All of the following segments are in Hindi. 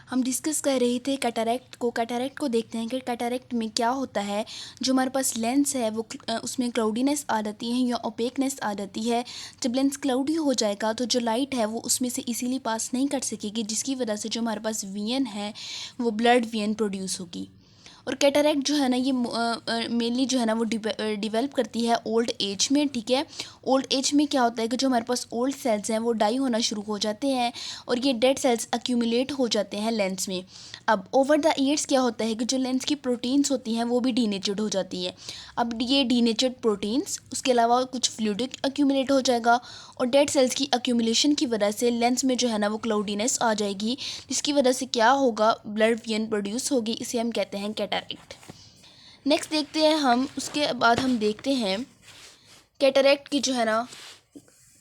हम डिस्कस कर रहे थे कैटरैक्ट को देखते हैं कि कैटरैक्ट में क्या होता है। जो हमारे पास लेंस है वो उसमें क्लाउडीनेस आ जाती है या ओपेकनेस आ जाती है। जब लेंस क्लाउडी हो जाएगा तो जो लाइट है वो उसमें से इजीली पास नहीं कर सकेगी, जिसकी वजह से जो हमारे पास वीएन है वो ब्लड वीएन प्रोड्यूस होगी। और कैटरैक्ट जो है ना ये मेनली जो है ना वो डिवेल्प करती है ओल्ड एज में। ठीक है, ओल्ड एज में क्या होता है कि जो हमारे पास ओल्ड सेल्स हैं वो डाई होना शुरू हो जाते हैं और ये डेड सेल्स अक्यूमुलेट हो जाते हैं लेंस में। अब ओवर द ईयर्स क्या होता है कि जो लेंस की प्रोटीन्स होती हैं वो भी डीनेचर्ड हो जाती है। अब ये डीनेचर्ड प्रोटीन्स उसके अलावा कुछ फ्लूइड अक्यूमुलेट हो जाएगा और डेड सेल्स की अक्यूमुलेशन की वजह से लेंस में जो है ना वो क्लाउडीनेस आ जाएगी, जिसकी वजह से क्या होगा, ब्लड वीएन प्रोड्यूस होगी। इसे हम कहते हैं कैटरैक्ट। नेक्स्ट देखते हैं हम, उसके बाद हम देखते हैं कैटरैक्ट की जो है ना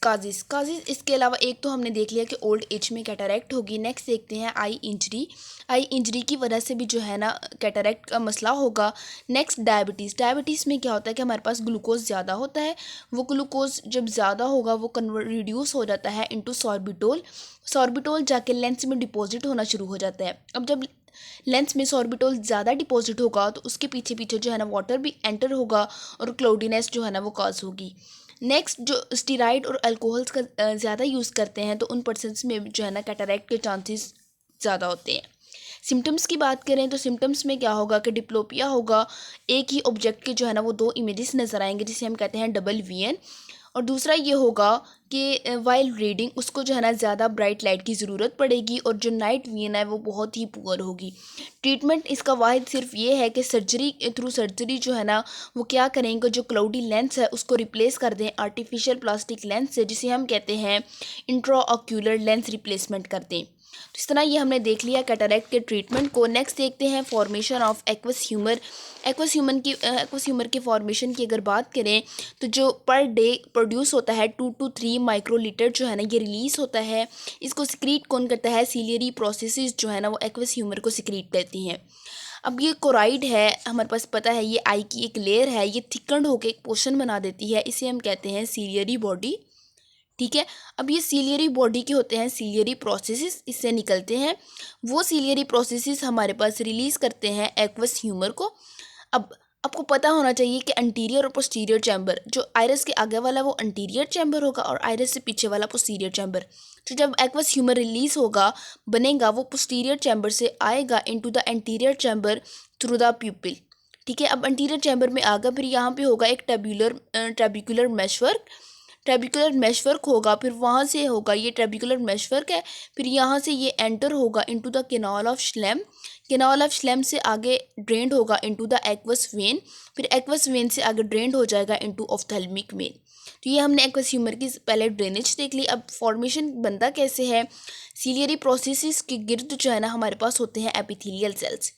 काजिज़। इसके अलावा एक तो हमने देख लिया कि ओल्ड एज में कैटरैक्ट होगी। नेक्स्ट देखते हैं आई इंजरी की वजह से भी जो है ना कैटरैक्ट का मसला होगा। नेक्स्ट डायबिटीज़ में क्या होता है कि हमारे पास ग्लूकोज ज़्यादा होता है। वो ग्लूकोज जब ज़्यादा होगा वो रिड्यूस हो जाता है इनटू सॉर्बिटोल जाके लेंस में डिपॉजिट होना शुरू हो जाता है। अब जब लेंस में सॉर्बिटोल ज़्यादा डिपॉजिट होगा तो उसके पीछे पीछे जो है ना वाटर भी एंटर होगा और क्लाउडीनेस जो है ना वो कॉज होगी। नेक्स्ट, जो स्टीराइड और अल्कोहल्स का ज़्यादा यूज़ करते हैं तो उन पर्सनस में जो है ना कैटरैक्ट के चांसेस ज़्यादा होते हैं। सिम्टम्स की बात करें तो सिम्टम्स में क्या होगा कि डिप्लोपिया होगा। एक ही ऑब्जेक्ट के जो है ना वो दो इमेजेस नज़र आएंगे जिसे हम कहते हैं डबल वीएन। और दूसरा ये होगा कि वाइल रीडिंग उसको जो है ना ज़्यादा ब्राइट लाइट की ज़रूरत पड़ेगी और जो नाइट वीएन है वो बहुत ही पुअर होगी। ट्रीटमेंट इसका वाहिद सिर्फ ये है कि सर्जरी जो है ना वो क्या करेंगे, जो क्लाउडी लेंस है उसको रिप्लेस कर दें आर्टिफिशियल प्लास्टिक लेंस से, जिसे हम कहते हैं इंट्राऑक्यूलर लेंस रिप्लेसमेंट कर दें। तो इस तरह ये हमने देख लिया कैटरैक्ट के ट्रीटमेंट को। नेक्स्ट देखते हैं फॉर्मेशन ऑफ एक्वस ह्यूमर की फॉर्मेशन की अगर बात करें तो जो पर डे प्रोड्यूस होता है 2 to 3 माइक्रोलीटर जो है ना ये रिलीज़ होता है। इसको सिक्रीट कौन करता है, सीलियरी प्रोसेसेस जो है ना वो एक्वस ह्यूमर को सिक्रीट करती हैं। अब ये कोराइड है, हमारे पास पता है ये आई की एक लेयर है, ये थिकंड होकर एक पोर्शन बना देती है, इसे हम कहते हैं सीलियरी बॉडी। ठीक है, अब ये सीलियरी बॉडी के होते हैं सीलियरी प्रोसेसेस, इससे निकलते हैं। वो सीलियरी प्रोसेसेस हमारे पास रिलीज़ करते हैं एक्वस ह्यूमर को। अब आपको पता होना चाहिए कि अंटीरियर और पोस्टीरियर चैम्बर, जो आइरिस के आगे वाला वो अंटीरियर चैम्बर होगा और आइरिस से पीछे वाला पोस्टीरियर चैम्बर। तो जब एक्वस ह्यूमर रिलीज़ होगा बनेगा वो पोस्टीरियर चैम्बर से आएगा into the anterior chamber through the प्यूपिल। ठीक है, अब अंटीरियर चैम्बर में आगा, फिर यहाँ पे होगा एक ट्रेबिकुलर मेशवर्क होगा, फिर वहाँ से होगा ये ट्रेबिकुलर मेशवर्क है, फिर यहाँ से ये एंटर होगा इनटू द कैनाल ऑफ श्लेम से आगे ड्रेन्ड होगा इनटू द एक्वस वेन, फिर एक्वस वेन से आगे ड्रेन्ड हो जाएगा इनटू ऑफ्थेल्मिक वेन। तो ये हमने एक्वस ह्यूमर की पहले ड्रेनेज देख ली। अब फॉर्मेशन बनता कैसे है, सीलियरी प्रोसेसेस के गिर्द जो है ना हमारे पास होते हैं एपिथेलियल सेल्स।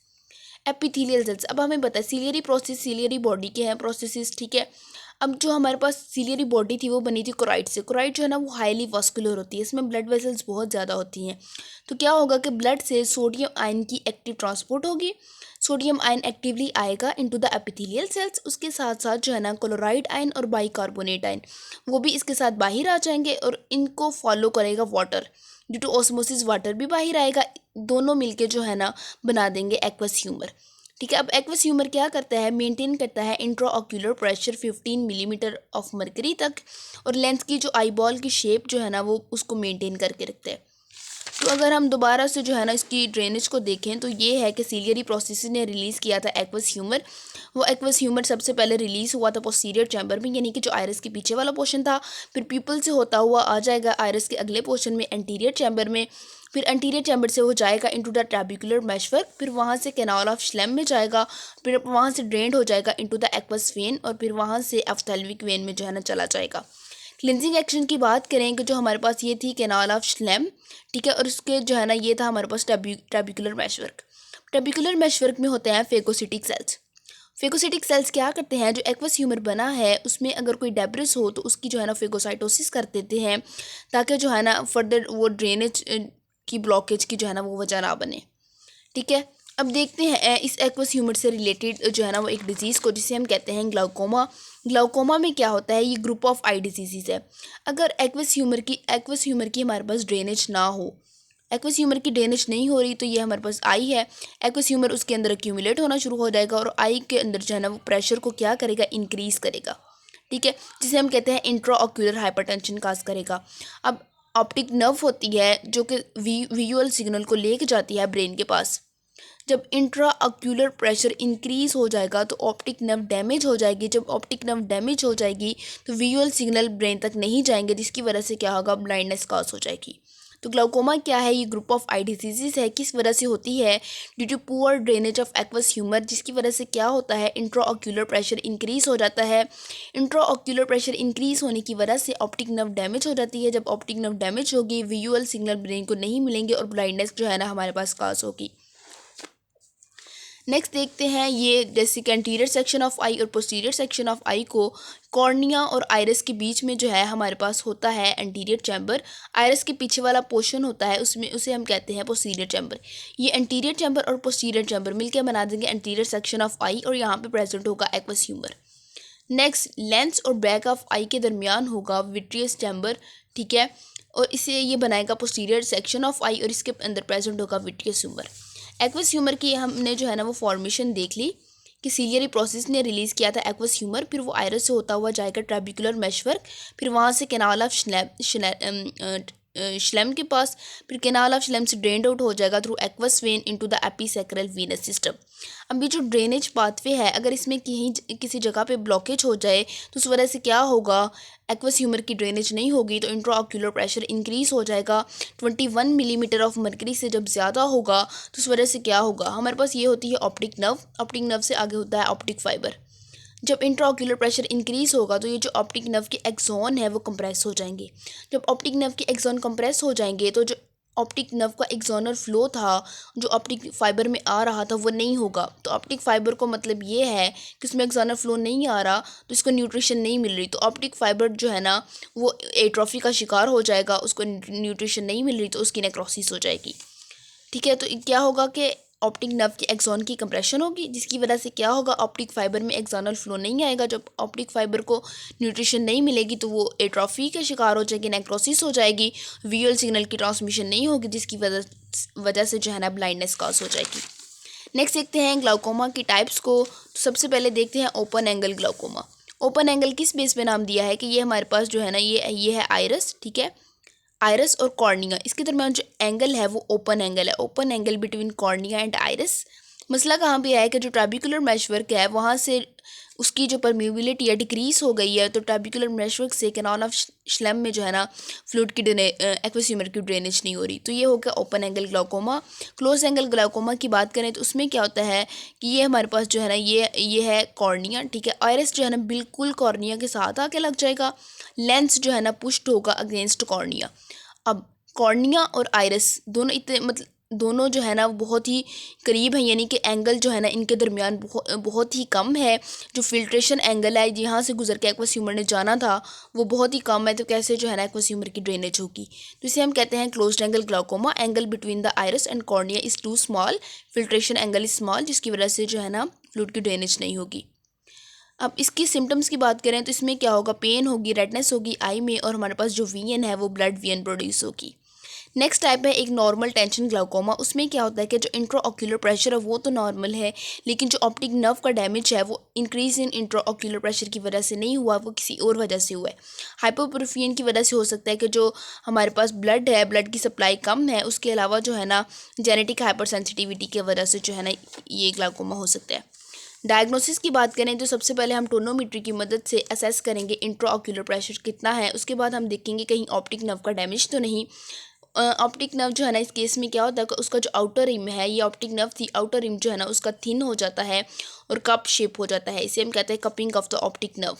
अब हमें पता है सीलियरी बॉडी के हैं प्रोसेसेस। ठीक है, अब जो हमारे पास सीलियरी बॉडी थी वो बनी थी कोराइड से। कोराइड जो है ना वो हाईली वास्कुलर होती है, इसमें ब्लड वेसल्स बहुत ज़्यादा होती हैं। तो क्या होगा कि ब्लड से सोडियम आयन की एक्टिव ट्रांसपोर्ट होगी, सोडियम आयन एक्टिवली आएगा इनटू द एपिथेलियल सेल्स। उसके साथ साथ जो है ना क्लोराइड आयन और बाइकार्बोनेट आयन वो भी इसके साथ बाहर आ जाएंगे और इनको फॉलो करेगा water, due to osmosis water भी बाहर आएगा। दोनों मिलके जो है ना बना देंगे एक्वस ह्यूमर। ठीक है, अब एक्वस ह्यूमर क्या करता है, मेंटेन करता है intraocular pressure 15 millimetre of mercury तक, और लेंस की जो आईबॉल की शेप जो है ना वो उसको मेंटेन करके रखता है। तो अगर हम दोबारा से जो है ना इसकी ड्रेनेज को देखें तो ये है कि सीलियरी प्रोसेस ने रिलीज़ किया था एक्वस ह्यूमर। वो एक्वस ह्यूमर सबसे पहले रिलीज़ हुआ था पोस्टीरियर चैम्बर में, यानी कि जो आयरिस के पीछे वाला पोर्शन था। फिर पीपल से होता हुआ आ जाएगा आयरिस के अगले पोर्शन में एंटीरियर चैम्बर में, फिर एंटीरियर चैम्बर से वो जाएगा इनटू द ट्रेबिकुलर मेशवर्क, फिर वहाँ से कैनाल ऑफ श्लेम में जाएगा, फिर वहाँ से ड्रेन्ड हो जाएगा इनटू द एक्वस वेन और फिर वहाँ से ऑफ्थेल्मिक वेन में जो है ना चला जाएगा। क्लिनजिंग एक्शन की बात करें कि जो हमारे पास ये थी कैनाल ऑफ श्लेम। ठीक है, और उसके जो है ना ये था हमारे पास ट्रेबिकुलर मेशवर्क में होते हैं फेगोसिटिक सेल्स क्या करते हैं, जो एक्वस ह्यूमर बना है उसमें अगर कोई डेब्रिस हो तो उसकी जो है ना फेगोसाइटोसिस कर देते हैं, ताकि जो है ना फर्दर वो ड्रेनेज की ब्लॉकेज की जो है ना वो वजह ना बने। ठीक है, अब देखते हैं इस एक्वस ह्यूमर से रिलेटेड जो है ना वो एक डिजीज़ को, जिसे हम कहते हैं ग्लाउकोमा में क्या होता है, ये ग्रुप ऑफ आई डिजीज़ है। अगर एक्वस ह्यूमर की हमारे पास ड्रेनेज ना हो एक्वस ह्यूमर की ड्रेनेज नहीं हो रही तो ये हमारे पास आई है। एक्वस ह्यूमर उसके अंदर एक्यूमुलेट होना शुरू हो जाएगा और आई के अंदर जो है ना वो प्रेशर को क्या करेगा, इंक्रीज़ करेगा, ठीक है, जिसे हम कहते हैं इंट्रा ऑक्यूलर हाइपरटेंशन काज करेगा। अब ऑप्टिक नर्व होती है जो कि विजुअल सिग्नल को लेके जाती है ब्रेन के पास। जब इंट्रा ऑक्यूलर प्रेशर इंक्रीज हो जाएगा तो ऑप्टिक नर्व डैमेज हो जाएगी। जब ऑप्टिक नर्व डैमेज हो जाएगी तो विजुअल सिग्नल ब्रेन तक नहीं जाएंगे, जिसकी वजह से क्या होगा, ब्लाइंडनेस कॉज हो जाएगी। तो ग्लाउकोमा क्या है, ये ग्रुप ऑफ आई डिजीजेज है। किस वजह से होती है, due to poor drainage of aqueous humour, जिसकी वजह से क्या होता है, इंट्रा ऑक्यूलर प्रेशर इंक्रीज हो जाता है। इंट्रा ऑक्यूलर प्रेशर इंक्रीज होने की वजह से ऑप्टिक नर्व डैमेज हो जाती है। जब ऑप्टिक नर्व डैमेज होगी, विजुअल सिग्नल ब्रेन को नहीं मिलेंगे और ब्लाइंडनेस जो है ना हमारे पास कॉज होगी। नेक्स्ट देखते हैं ये जैसे कि एंटीरियर सेक्शन ऑफ आई और पोस्टीरियर सेक्शन ऑफ आई को कॉर्निया और आइरिस के बीच में जो है हमारे पास होता है एंटीरियर चैम्बर। आइरिस के पीछे वाला पोर्शन होता है उसमें, उसे हम कहते हैं पोस्टीरियर चैम्बर। ये एंटीरियर चैम्बर और पोस्टीरियर चैम्बर मिलकर बना देंगे एंटीरियर सेक्शन ऑफ आई और यहाँ पे प्रेजेंट होगा एक्वस ह्यूमर। नेक्स्ट लेंस और बैक ऑफ आई के दरमियान होगा विट्रियस चैम्बर, ठीक है, और इसे ये बनाएगा पोस्टीरियर सेक्शन ऑफ आई और इसके अंदर प्रेजेंट होगा विट्रियस ह्यूमर। एक्वस ह्यूमर की हमने जो है ना वो फॉर्मेशन देख ली कि सीलियरी प्रोसेस ने रिलीज़ किया था एक्वस ह्यूमर, फिर वो आयरस से होता हुआ जाएगा ट्रैबिकुलर मेशवर्क, फिर वहाँ से कैनाल ऑफ श्लेम के पास, फिर कैनाल ऑफ श्लेम से ड्रेन्ड आउट हो जाएगा through aqueous vein into the episcleral venous system. अब ये जो ड्रेनेज पाथवे है, अगर इसमें कहीं किसी जगह पे ब्लॉकेज हो जाए तो उस वजह से क्या होगा, एक्वस ह्यूमर की ड्रेनेज नहीं होगी तो इंट्रा ऑक्यूलर प्रेशर इंक्रीज हो जाएगा। 21 मिलीमीटर ऑफ मरकरी से जब ज़्यादा होगा तो उस वजह से क्या होगा, हमारे पास ये होती है ऑप्टिक नर्व। ऑप्टिक नर्व से आगे होता है ऑप्टिक फाइबर। जब इंट्रा ऑक्यूलर प्रेशर इंक्रीज होगा तो ये जो ऑप्टिक नर्व के एक्सॉन है वो कंप्रेस हो जाएंगे। जब ऑप्टिक नर्व के एक्सॉन कंप्रेस हो जाएंगे तो जो ऑप्टिक नर्व का एक्सोनल फ्लो था जो ऑप्टिक फाइबर में आ रहा था वो नहीं होगा। तो ऑप्टिक फाइबर को मतलब ये है कि उसमें एक्सोनल फ्लो नहीं आ रहा तो इसको न्यूट्रिशन नहीं मिल रही, तो ऑप्टिक फाइबर जो है ना वो एट्रोफी का शिकार हो जाएगा, उसको न्यूट्रिशन नहीं मिल रही तो उसकी नेक्रोसिस हो जाएगी, ठीक है। तो क्या होगा कि ऑप्टिक नर्व के एक्सॉन की कंप्रेशन होगी, जिसकी वजह से क्या होगा, ऑप्टिक फाइबर में एक्सोनल फ्लो नहीं आएगा। जब ऑप्टिक फाइबर को न्यूट्रिशन नहीं मिलेगी तो वो एट्रोफी का शिकार हो जाएगी, नेक्रोसिस हो जाएगी, विजुअल सिग्नल की ट्रांसमिशन नहीं होगी, जिसकी वजह से जो है ना ब्लाइंडनेस कॉज हो जाएगी। नेक्स्ट देखते हैं ग्लाउकोमा की टाइप्स को। तो सबसे पहले देखते हैं open angle glaucoma. Open angle किस बेस पे नाम दिया है कि ये हमारे पास जो है ना ये है आइरस, ठीक है, आइरस और कॉर्निया, इसके दरमियान जो एंगल है वो ओपन एंगल है, open angle between cornea and iris. मसला कहाँ पे है कि जो ट्रैबिकुलर मेशवर्क है वहाँ से उसकी जो परमिबिलिटी है डिक्रीज हो गई है, तो ट्रैबिकुलर मेशवर्क से कैनाल ऑफ श्लेम में जो है ना फ्लूइड की एक्वस ह्यूमर की ड्रेनेज नहीं हो रही, तो ये हो गया open angle glaucoma. Close angle glaucoma की बात करें तो उसमें क्या होता है कि ये हमारे पास जो है ना ये है कॉर्निया, ठीक है, आइरस जो है ना बिल्कुल कॉर्निया के साथ आके लग जाएगा, लेंस जो है ना पुश्ड होगा अगेंस्ट कॉर्निया। अब कॉर्निया और आइरस दोनों इतने मतलब दोनों जो है ना वो बहुत ही करीब है, यानी कि एंगल जो है ना इनके दरमियान बहुत ही कम है। जो फिल्ट्रेशन एंगल है यहाँ से गुजर के एक्वस ह्यूमर ने जाना था वो बहुत ही कम है, तो कैसे जो है ना एक्वस ह्यूमर की ड्रेनेज होगी, तो इसे हम कहते हैं closed angle glaucoma. Angle between the iris and cornea is too small, filtration angle is small, जिसकी वजह से जो है ना फ्लूइड की ड्रेनेज नहीं होगी। अब इसकी सिम्टम्स की बात करें तो इसमें क्या होगा, पेन होगी, रेडनेस होगी आई में, और हमारे पास जो वीएन है वो ब्लड वीएन प्रोड्यूस होगी। नेक्स्ट टाइप है एक नॉर्मल टेंशन ग्लाउकोमा। उसमें क्या होता है कि जो इंट्रा ऑक्यूलर प्रेशर है वो तो नॉर्मल है, लेकिन जो ऑप्टिक नर्व का डैमेज है वो increase in intra ocular pressure की वजह से नहीं हुआ, वो किसी और वजह से हुआ है। हाइपोप्रोफियन की वजह से हो सकता है कि जो हमारे पास ब्लड है, ब्लड की सप्लाई कम है, उसके अलावा जो है ना जेनेटिक हाइपर सेंसिटिविटी की वजह से जो है ना ये ग्लाउकोमा हो सकता है। डायग्नोसिस की बात करें तो सबसे पहले हम टोनोमीट्री की मदद से असेस करेंगे इंट्रा ऑक्यूलर प्रेशर कितना है, उसके बाद हम देखेंगे कहीं ऑप्टिक नर्व का डैमेज तो नहीं। ऑप्टिक नर्व जो है ना इस केस में क्या होता है कि उसका जो आउटर रिम है, ये ऑप्टिक नर्व थी, आउटर रिम जो है ना उसका थिन हो जाता है और कप शेप हो जाता है, इसे हम कहते हैं cupping of the optic nerve.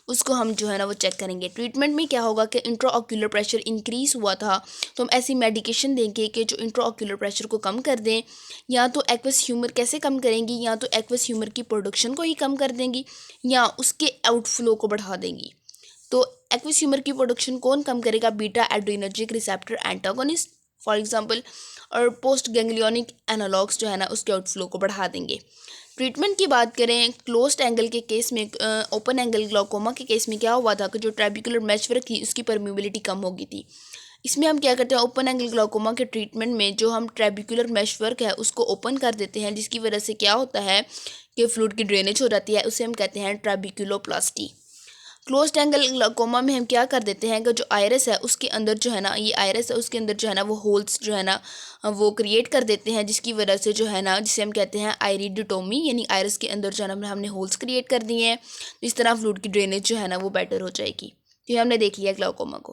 उसको हम जो है ना वो चेक करेंगे। ट्रीटमेंट में क्या होगा कि इंट्रा ऑक्यूलर प्रेशर इंक्रीज़ हुआ था तो हम ऐसी मेडिकेशन देंगे कि जो इंट्रा ऑक्यूलर प्रेशर को कम कर दें, या तो एक्वस ह्यूमर कैसे कम करेंगी, या तो एक्वस ह्यूमर की प्रोडक्शन को ही कम कर देंगी या उसके आउटफ्लो को बढ़ा देंगी। तो एक्वस ह्यूमर की प्रोडक्शन कौन कम करेगा, beta adrenergic receptor antagonist for example, और पोस्ट गैंग्लियोनिक एनालॉग्स जो है ना उसके आउटफ्लो को बढ़ा देंगे। ट्रीटमेंट की बात करें क्लोज्ड एंगल के केस में, ओपन एंगल ग्लाउकोमा के केस में क्या हुआ था कि जो ट्रैबिकुलर मेशवर्क थी उसकी परमिबिलिटी कम हो गई थी। इसमें हम क्या करते हैं, ओपन एंगल ग्लाउकोमा के ट्रीटमेंट में जो हम ट्रेबिकुलर मेशवर्क है उसको ओपन कर देते हैं, जिसकी वजह से क्या होता है कि फ्लूइड की ड्रेनेज हो जाती है, उसे हम कहते हैं ट्रेबिकुलोप्लास्टी। क्लोज्ड एंगल ग्लाउकोमा में हम क्या कर देते हैं कि जो आयरस है उसके अंदर जो है ना, ये आयरस है उसके अंदर जो है ना वो होल्स जो है ना वो क्रिएट कर देते हैं, जिसकी वजह से जो है ना, जिसे हम कहते हैं आयरिडोटोमी, यानी आयरस के अंदर जो है ना हमने होल्स क्रिएट कर दिए हैं। इस तरह फ्लूइड की ड्रेनेज जो है ना वो बेटर हो जाएगी। तो ये हमने देख लिया ग्लाउकोमा को।